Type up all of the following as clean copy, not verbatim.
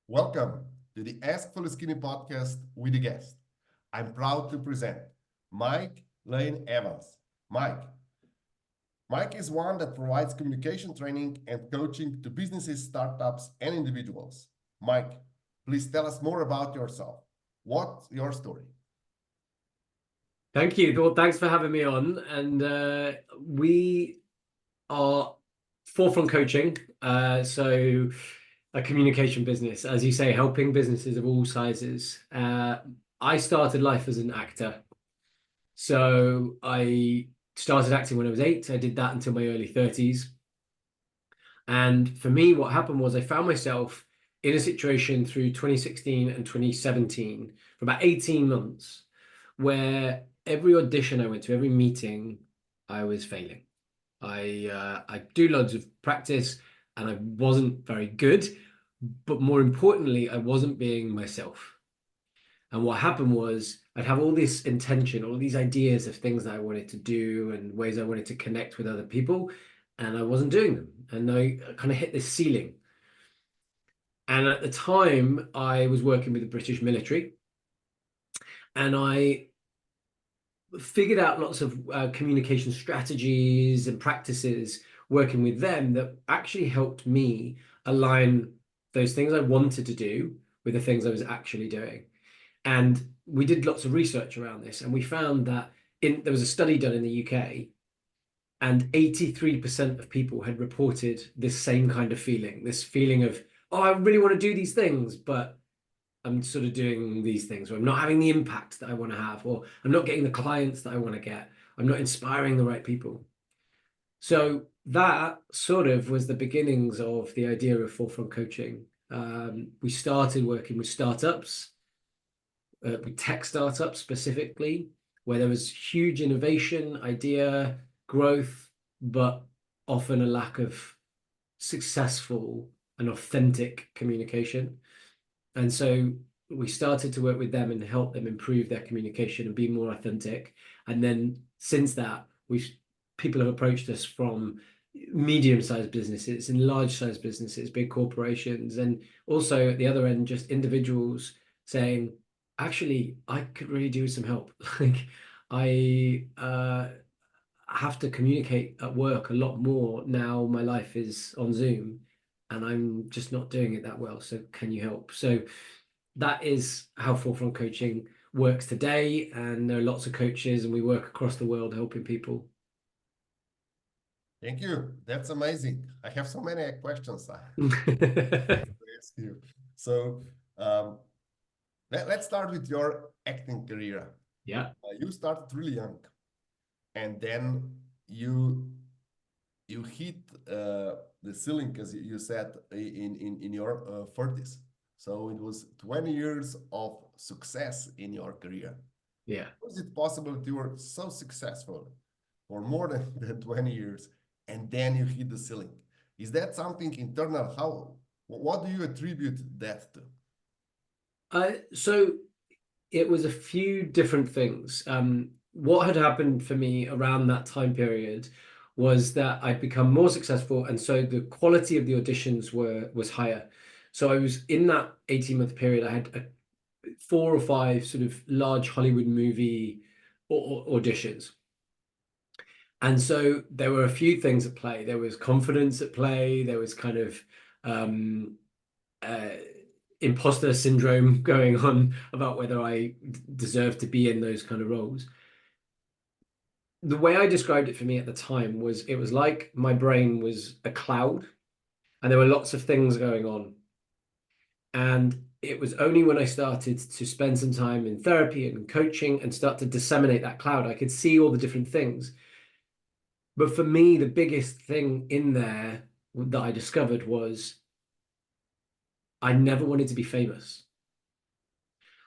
Welcome to the Ask Faleskini podcast with a guest. I'm proud to present Mike Lane Evans. Mike is one that provides communication training and coaching to businesses, startups, and individuals. Mike, please tell us more about yourself. What's your story? Thank you. Well, thanks for having me on. And we are Forefront Coaching, so a communication business, as you say, helping businesses of all sizes. I started life as an actor. So I started acting when I was 8. I did that until my early 30s. And for me, what happened was I found myself in a situation through 2016 and 2017 for about 18 months where every audition I went to, every meeting, I was failing. I do loads of practice and I wasn't very good, but more importantly, I wasn't being myself. And what happened was I'd have all this intention, all these ideas of things that I wanted to do and ways I wanted to connect with other people, and I wasn't doing them. And I kind of hit this ceiling. And at the time, I was working with the British military, and I figured out lots of communication strategies and practices working with them that actually helped me align those things I wanted to do with the things I was actually doing. And we did lots of research around this, and we found that there was a study done in the UK, and 83% of people had reported this same kind of feeling, this feeling of, oh, I really want to do these things, but I'm sort of doing these things, or I'm not having the impact that I want to have, or I'm not getting the clients that I want to get. I'm not inspiring the right people. So that sort of was the beginnings of the idea of Forefront Coaching. We started working with startups, with tech startups specifically, where there was huge innovation, idea, growth, but often a lack of successful and authentic communication. And so we started to work with them and help them improve their communication and be more authentic. And then since that, people have approached us from medium-sized businesses and large-sized businesses, big corporations, and also at the other end, just individuals saying, actually, I could really do with some help. Like I have to communicate at work a lot more now. My life is on Zoom and I'm just not doing it that well. So can you help? So that is how Forefront Coaching works today. And there are lots of coaches and we work across the world helping people. Thank you. That's amazing. I have so many questions to ask you. So um, let's start with your acting career. Yeah. You started really young, and then you you hit the ceiling, as you said, in your 40s. So it was 20 years of success in your career. Yeah. How is it possible that you were so successful for more than 20 years and then you hit the ceiling? Is that something internal? What do you attribute that to? So it was a few different things. What had happened for me around that time period was that I'd become more successful, and so the quality of the auditions was higher. So I was in that 18-month period, I had 4 or 5 sort of large Hollywood movie auditions. And so there were a few things at play. There was confidence at play. There was kind of um, uh, imposter syndrome going on about whether I deserved to be in those kind of roles. The way I described it for me at the time was it was like my brain was a cloud and there were lots of things going on. And it was only when I started to spend some time in therapy and coaching and start to disseminate that cloud, I could see all the different things. But for me, the biggest thing in there that I discovered was I never wanted to be famous.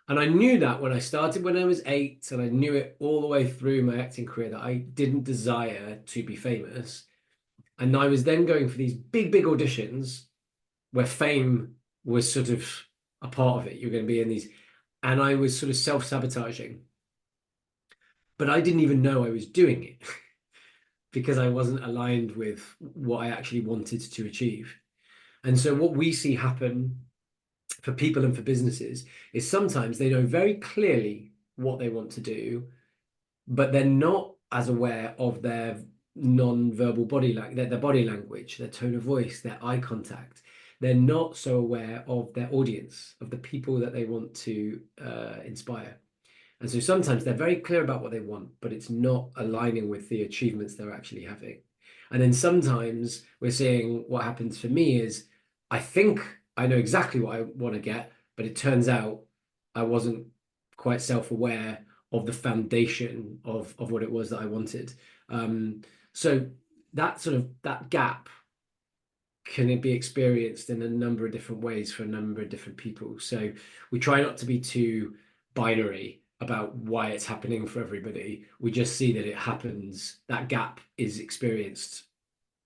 And I knew that when I started when I was 8, and I knew it all the way through my acting career that I didn't desire to be famous. And I was then going for these big, big auditions where fame was sort of a part of it. You're going to be in these, and I was sort of self-sabotaging. But I didn't even know I was doing it because I wasn't aligned with what I actually wanted to achieve. And so what we see happen for people and for businesses is sometimes they know very clearly what they want to do, but they're not as aware of their non-verbal body their body language, their tone of voice, their eye contact. They're not so aware of their audience, of the people that they want to inspire. And so sometimes they're very clear about what they want, but it's not aligning with the achievements they're actually having. And then sometimes we're seeing what happens for me is I think I know exactly what I want to get, but it turns out I wasn't quite self-aware of the foundation of what it was that I wanted. So that sort of that gap can it be experienced in a number of different ways for a number of different people. So we try not to be too binary about why it's happening for everybody. We just see that it happens. That gap is experienced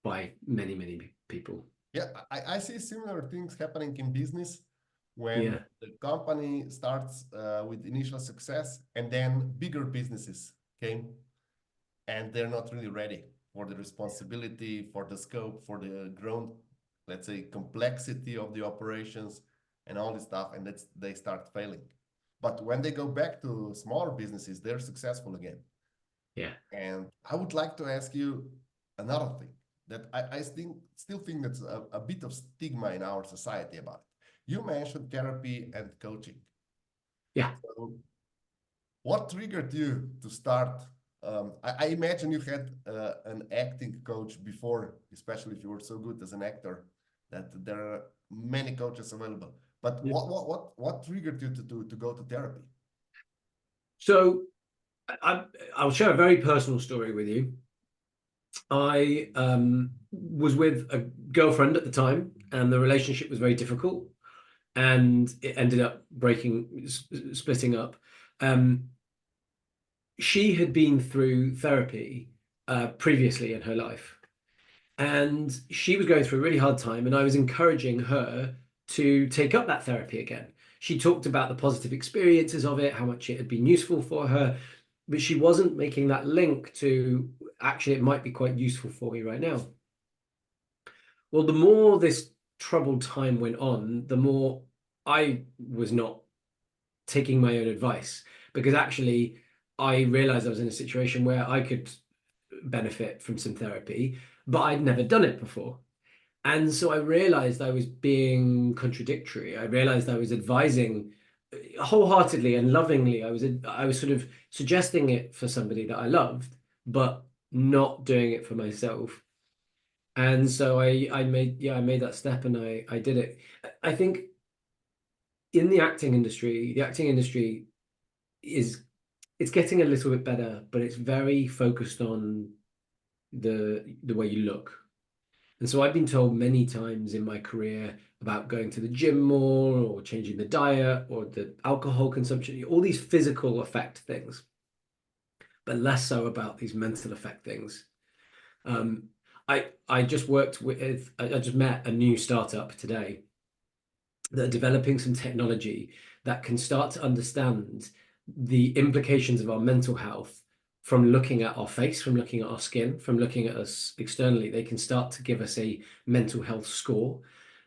by many, many people. Yeah, I see similar things happening in business when Yeah. the company starts with initial success and then bigger businesses came and they're not really ready for the responsibility, for the scope, for the grown, let's say, complexity of the operations and all this stuff, and that's they start failing. But when they go back to smaller businesses, they're successful again. Yeah. And I would like to ask you another thing that I still think that's a bit of stigma in our society about it. You mentioned therapy and coaching. Yeah. So what triggered you to start? I imagine you had an acting coach before, especially if you were so good as an actor, that there are many coaches available. But Yeah. what triggered you to go to therapy? So I, I'll share a very personal story with you. I was with a girlfriend at the time, and the relationship was very difficult, and it ended up splitting up. Um, she had been through therapy previously in her life, and she was going through a really hard time, and I was encouraging her to take up that therapy again. She talked about the positive experiences of it, how much it had been useful for her, but she wasn't making that link to actually it might be quite useful for me right now. Well, the more this troubled time went on, the more I was not taking my own advice because actually I realized I was in a situation where I could benefit from some therapy, but I'd never done it before. And so I realized I was being contradictory. I realized I was advising wholeheartedly and lovingly. I was sort of suggesting it for somebody that I loved, but not doing it for myself. And so I made that step and I did it. I think in the acting industry is it's getting a little bit better, but it's very focused on the way you look. And so I've been told many times in my career about going to the gym more or changing the diet or the alcohol consumption, all these physical effect things, but less so about these mental effect things. Um, I just worked with I just met a new startup today that are developing some technology that can start to understand the implications of our mental health from looking at our face, from looking at our skin, from looking at us externally. They can start to give us a mental health score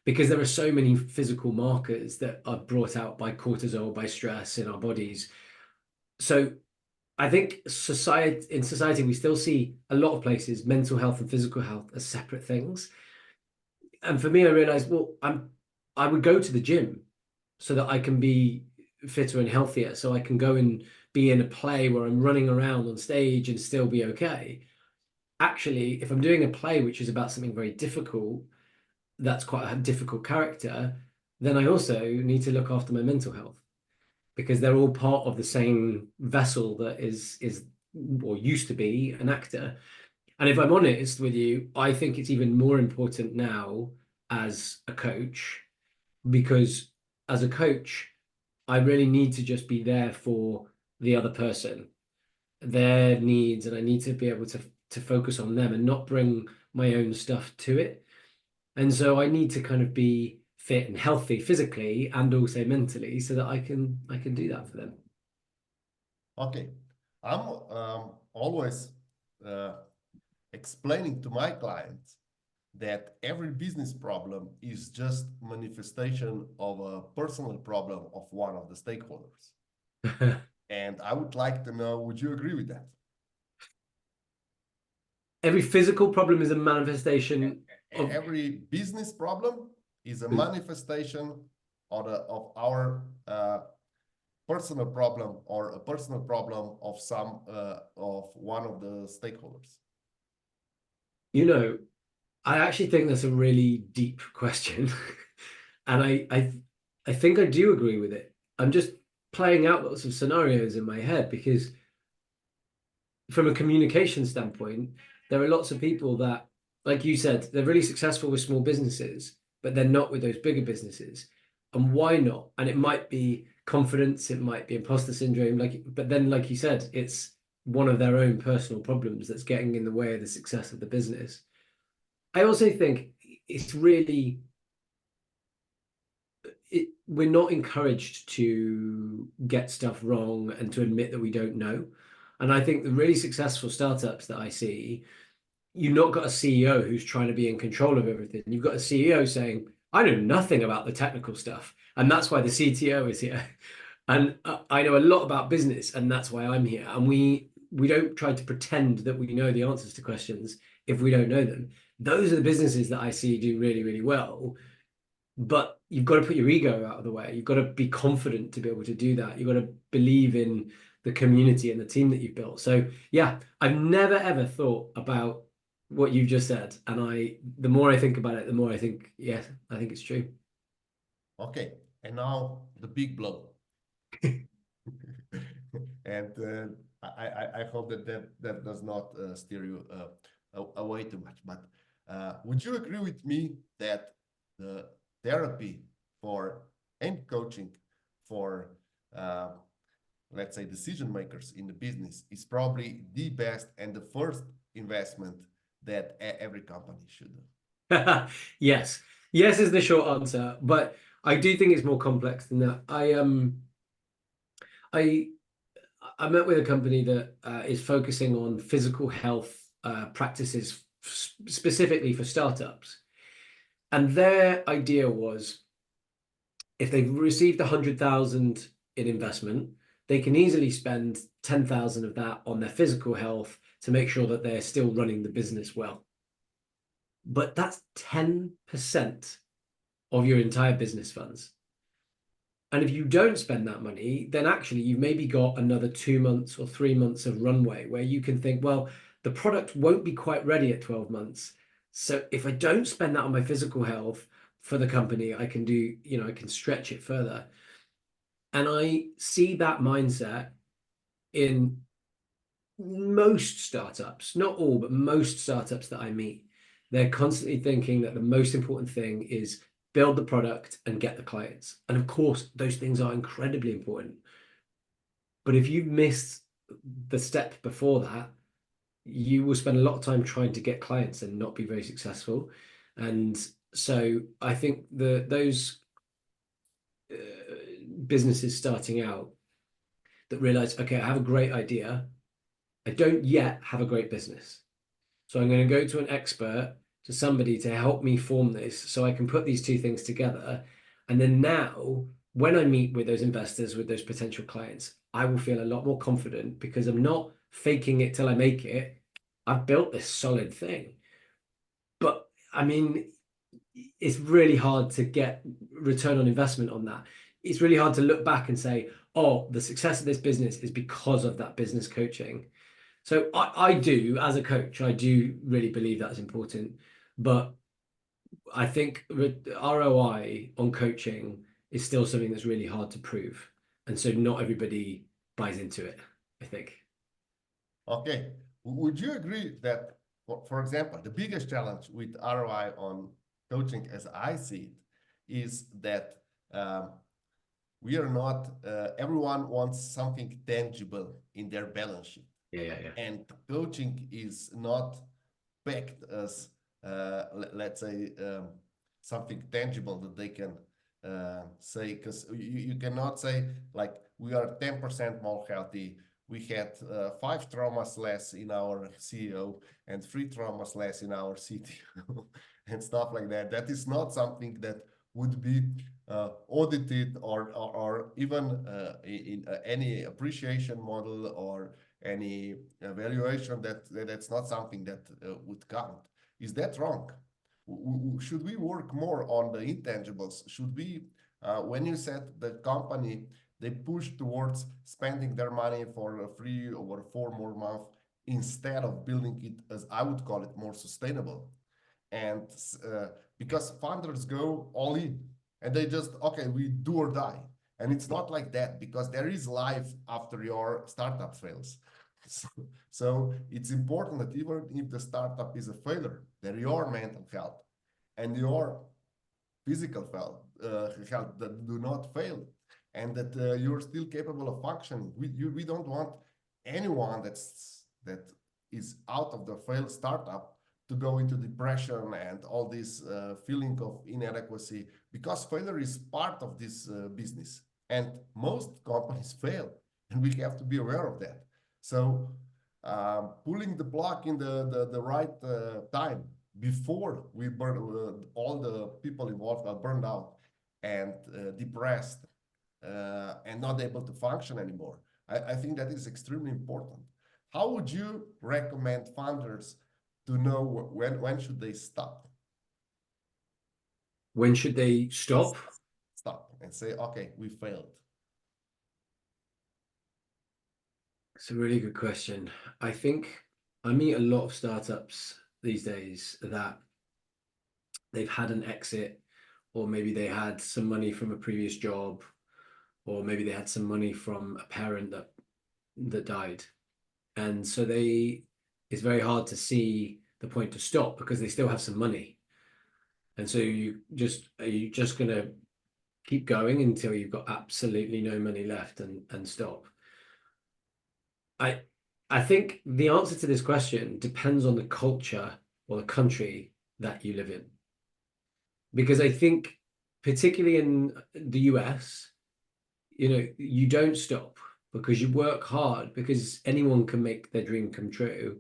because there are so many physical markers that are brought out by cortisol, by stress in our bodies. So I think in society, we still see a lot of places mental health and physical health as separate things. And for me, I realized, well, I would go to the gym so that I can be fitter and healthier, so I can go and be in a play where I'm running around on stage and still be okay. Actually, if I'm doing a play which is about something very difficult, that's quite a difficult character, then I also need to look after my mental health because they're all part of the same vessel that is or used to be an actor. And if I'm honest with you, I think it's even more important now as a coach because as a coach, I really need to just be there for the other person, their needs, and I need to be able to focus on them and not bring my own stuff to it. And so I need to kind of be fit and healthy physically and also mentally so that I can do that for them. Okay, I'm always uh, explaining to my clients that every business problem is just manifestation of a personal problem of one of the stakeholders. And I would like to know, would you agree with that? Every physical problem is a manifestation of Every business problem is a manifestation of our personal problem or a personal problem of some of one of the stakeholders. you know, I actually think that's a really deep question. And I think I do agree with it. I'm just playing out lots of scenarios in my head because from a communication standpoint, there are lots of people that, like you said, they're really successful with small businesses, but they're not with those bigger businesses. And why not? And it might be confidence, it might be imposter syndrome, but then, like you said, it's one of their own personal problems that's getting in the way of the success of the business. I also think it's really we're not encouraged to get stuff wrong and to admit that we don't know. And I think the really successful startups that I see, you've not got a CEO who's trying to be in control of everything. You've got a CEO saying, I know nothing about the technical stuff. And that's why the CTO is here. And I know a lot about business, and that's why I'm here. And we don't try to pretend that we know the answers to questions if we don't know them. Those are the businesses that I see do really, really well. But you've got to put your ego out of the way. You've got to be confident to be able to do that. You've got to believe in the community and the team that you've built. So yeah, I've never ever thought about what you just said. And the more I think about it, the more I think, yes, I think it's true. Okay, and now the big blow. And I hope that does not steer you away too much. But would you agree with me that the therapy for and coaching for let's say decision makers in the business is probably the best and the first investment that every company should do? Yes. Yes is the short answer, but I do think it's more complex than that. I I met with a company that is focusing on physical health practices specifically for startups. And their idea was if they've received 100,000 in investment, they can easily spend 10,000 of that on their physical health to make sure that they're still running the business well. But that's 10% of your entire business funds. And if you don't spend that money, then actually you've maybe got another 2 months or 3 months of runway where you can think, well, the product won't be quite ready at 12 months. So if I don't spend that on my physical health for the company, I can do, I can stretch it further. And I see that mindset in most startups, not all, but most startups that I meet. They're constantly thinking that the most important thing is build the product and get the clients. And of course, those things are incredibly important. But if you miss the step before that, you will spend a lot of time trying to get clients and not be very successful. And so I think those businesses starting out that realize, okay, I have a great idea. I don't yet have a great business. So I'm going to go to an expert, to somebody to help me form this so I can put these two things together. And then now, when I meet with those investors, with those potential clients, I will feel a lot more confident because I'm not faking it till I make it. I've built this solid thing. But I mean, it's really hard to get return on investment on that. It's really hard to look back and say, oh, the success of this business is because of that business coaching. So I do, as a coach, I do really believe that's important. But I think ROI on coaching is still something that's really hard to prove. And so not everybody buys into it, I think. Okay. Would you agree that, for example, the biggest challenge with ROI on coaching, as I see it, is that we are not, everyone wants something tangible in their balance sheet. Yeah. And coaching is not backed as, let's say, something tangible that they can say, because you cannot say, like, we are 10% more healthy, we had 5 traumas less in our CEO and 3 traumas less in our CTO and stuff like that. That is not something that would be audited or even in any appreciation model or any evaluation. That's not something that would count. Is that wrong? Should we work more on the intangibles? Should we, when you said the company, they push towards spending their money for 3 or 4 more months instead of building it, as I would call it, more sustainable. And because founders go all in and they just, okay, we do or die. And it's not like that, because there is life after your startup fails. So it's important that even if the startup is a failure, that your mental health and your physical health that do not fail, and that you're still capable of functioning. We don't want anyone that is out of the failed startup to go into depression and all this feeling of inadequacy, because failure is part of this business, and most companies fail, and we have to be aware of that. So pulling the plug in the right time, before we burn, all the people involved are burned out and depressed and not able to function anymore. I think that is extremely important. How would you recommend founders to know when should they stop? When should they stop? Stop and say, okay, we failed. It's a really good question. I think I meet a lot of startups these days that they've had an exit, or maybe they had some money from a previous job, or maybe they had some money from a parent that died. And so it's very hard to see the point to stop because they still have some money. And so are you just gonna keep going until you've got absolutely no money left and stop? I think the answer to this question depends on the culture or the country that you live in. Because I think, particularly in the US, you don't stop because you work hard, because anyone can make their dream come true.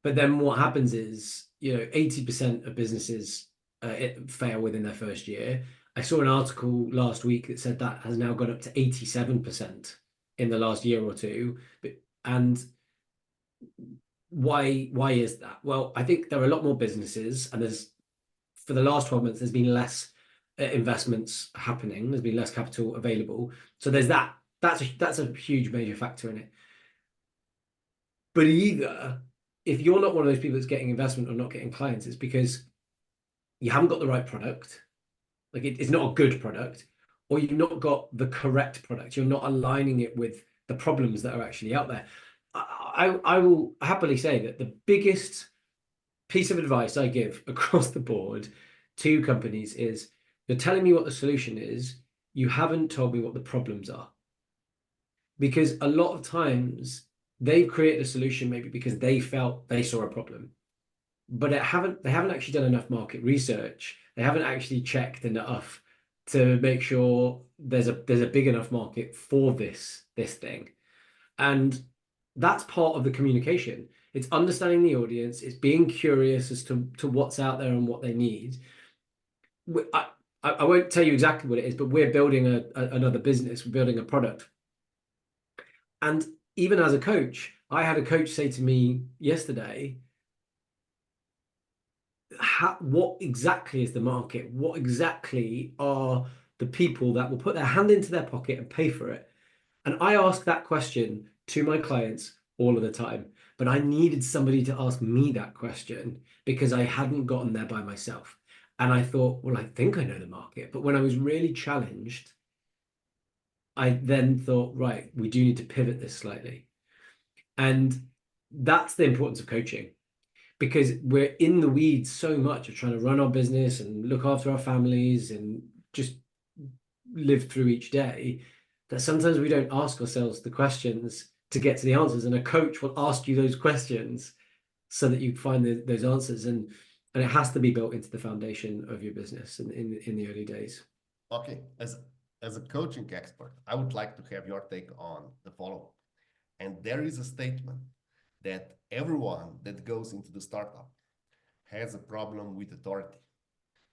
But then what happens is, 80% of businesses fail within their first year. I saw an article last week that said that has now gone up to 87% in the last year or two. And why is that? Well, I think there are a lot more businesses, and for the last 12 months, there's been less investments happening. There's been less capital available. So there's that. That's a huge major factor in it. But either, if you're not one of those people that's getting investment or not getting clients, it's because you haven't got the right product. Like it's not a good product, or you've not got the correct product. You're not aligning it with the problems that are actually out there. I will happily say that the biggest piece of advice I give across the board to companies is, you're telling me what the solution is, you haven't told me what the problems are. Because a lot of times they've created a solution maybe because they felt they saw a problem, but they haven't actually done enough market research. They haven't actually checked enough to make sure there's a big enough market for this thing. And that's part of the communication. It's understanding the audience. It's being curious as to what's out there and what they need. I won't tell you exactly what it is, but we're building another business. We're building a product. And even as a coach, I had a coach say to me yesterday, what exactly is the market? What exactly are the people that will put their hand into their pocket and pay for it? And I ask that question to my clients all of the time, but I needed somebody to ask me that question because I hadn't gotten there by myself. And I thought, well, I think I know the market. But when I was really challenged, I then thought, right, we do need to pivot this slightly. And that's the importance of coaching, because we're in the weeds so much of trying to run our business and look after our families and just live through each day, that sometimes we don't ask ourselves the questions to get to the answers. And a coach will ask you those questions so that you find those answers. And it has to be built into the foundation of your business in the early days. Okay, as a coaching expert, I would like to have your take on the following. And there is a statement that everyone that goes into the startup has a problem with authority.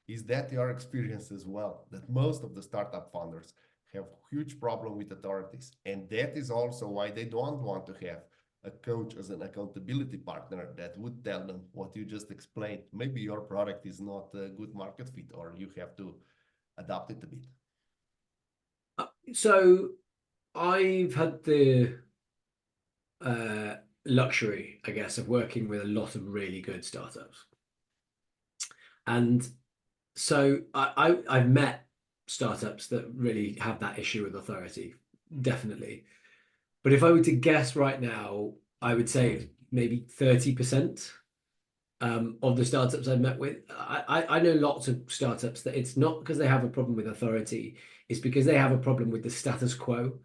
Is that your experience as well? That most of the startup founders have huge problem with authorities, and that is also why they don't want to have a coach as an accountability partner that would tell them what you just explained. Maybe your product is not a good market fit, or you have to adapt it a bit. So I've had the luxury, I guess, of working with a lot of really good startups. And so I've met startups that really have that issue with authority, definitely. But if I were to guess right now, I would say maybe 30% of the startups I've met with. I know lots of startups that it's not because they have a problem with authority, it's because they have a problem with the status quo.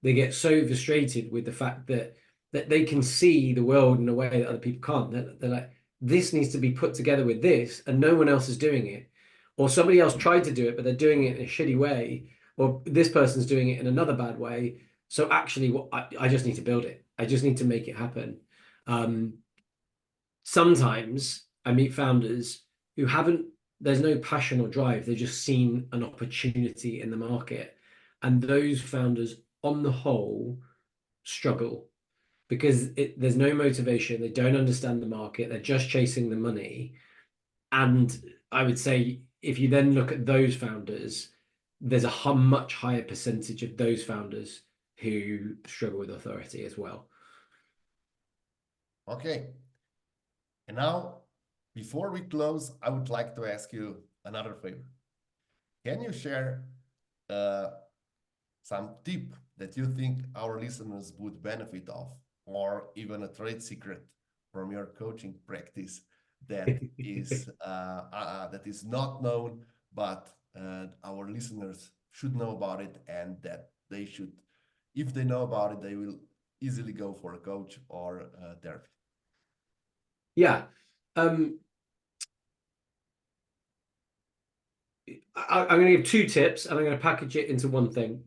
They get so frustrated with the fact that they can see the world in a way that other people can't. They're like, this needs to be put together with this, and no one else is doing it. Or somebody else tried to do it, but they're doing it in a shitty way, or this person's doing it in another bad way. So actually, I just need to build it. I just need to make it happen. Sometimes I meet founders who haven't, there's no passion or drive. They've just seen an opportunity in the market. And those founders, on the whole, struggle because there's no motivation. They don't understand the market. They're just chasing the money. And I would say if you then look at those founders, there's a much higher percentage of those founders who struggle with authority as well. Okay. And now, before we close, I would like to ask you another favor. Can you share uh, some tip that you think our listeners would benefit of, or even a trade secret from your coaching practice that is not known, but our listeners should know about it, and that they should, if they know about it, they will easily go for a coach or therapy. Yeah. I'm going to give two tips and I'm going to package it into one thing.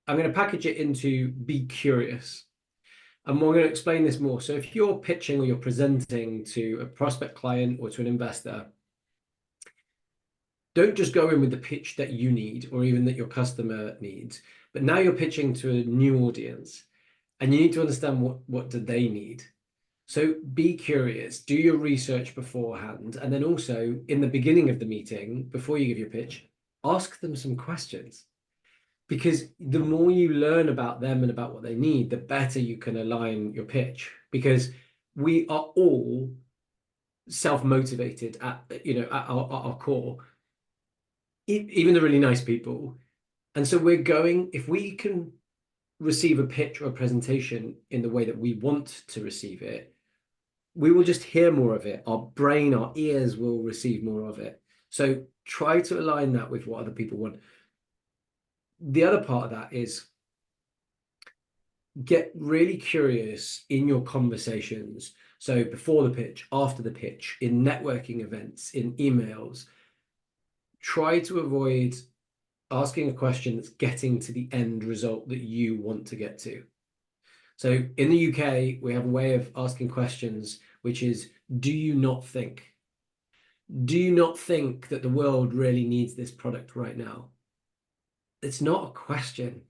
I'm going to package it into be curious. And we're going to explain this more. So if you're pitching or you're presenting to a prospect client or to an investor, don't just go in with the pitch that you need or even that your customer needs. But now you're pitching to a new audience and you need to understand what do they need. So be curious, do your research beforehand, and then also in the beginning of the meeting, before you give your pitch, ask them some questions. Because the more you learn about them and about what they need, the better you can align your pitch. Because we are all self-motivated at our core, even the really nice people. And so if we can receive a pitch or a presentation in the way that we want to receive it, we will just hear more of it. Our brain, our ears will receive more of it. So try to align that with what other people want. The other part of that is get really curious in your conversations. So before the pitch, after the pitch, in networking events, in emails, try to avoid asking a question that's getting to the end result that you want to get to. So in the UK, we have a way of asking questions, which is, do you not think? Do you not think that the world really needs this product right now? It's not a question.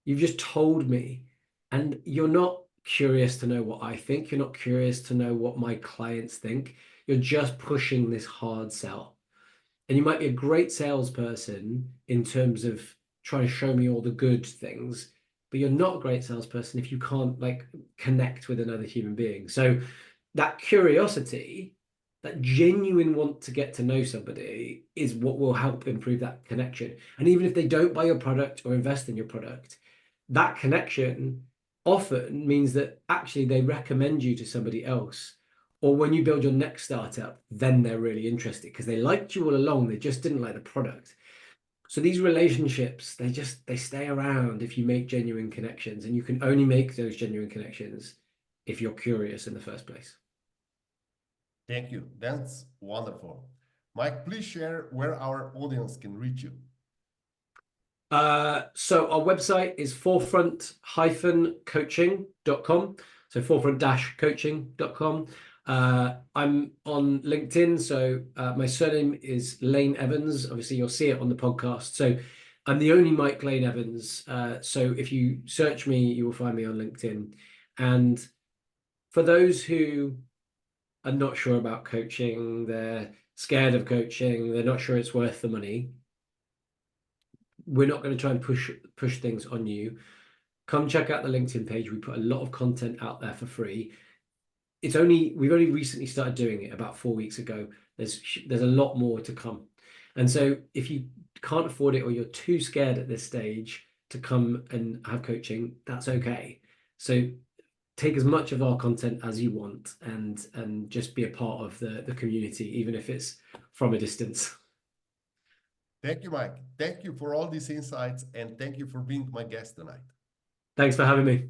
You've just told me, and you're not curious to know what I think. You're not curious to know what my clients think. You're just pushing this hard sell. And you might be a great salesperson in terms of trying to show me all the good things, but you're not a great salesperson if you can't like connect with another human being. So that curiosity, that genuine want to get to know somebody is what will help improve that connection. And even if they don't buy your product or invest in your product, that connection often means that actually they recommend you to somebody else. Or when you build your next startup, then they're really interested because they liked you all along. They just didn't like the product. So these relationships, they stay around if you make genuine connections, and you can only make those genuine connections if you're curious in the first place. Thank you. That's wonderful. Mike, please share where our audience can reach you. So our website is forefront-coaching.com. So forefront-coaching.com. I'm on LinkedIn. So my surname is Lane Evans. Obviously, you'll see it on the podcast. So I'm the only Mike Lane Evans. So if you search me, you will find me on LinkedIn. And for those who are not sure about coaching, they're scared of coaching, they're not sure it's worth the money, we're not going to try and push things on you. Come check out the LinkedIn page. We put a lot of content out there for free. We've only recently started doing it about 4 weeks ago. There's a lot more to come. And so if you can't afford it or you're too scared at this stage to come and have coaching, that's okay. So take as much of our content as you want and just be a part of the community, even if it's from a distance. Thank you, Mike. Thank you for all these insights, and thank you for being my guest tonight. Thanks for having me.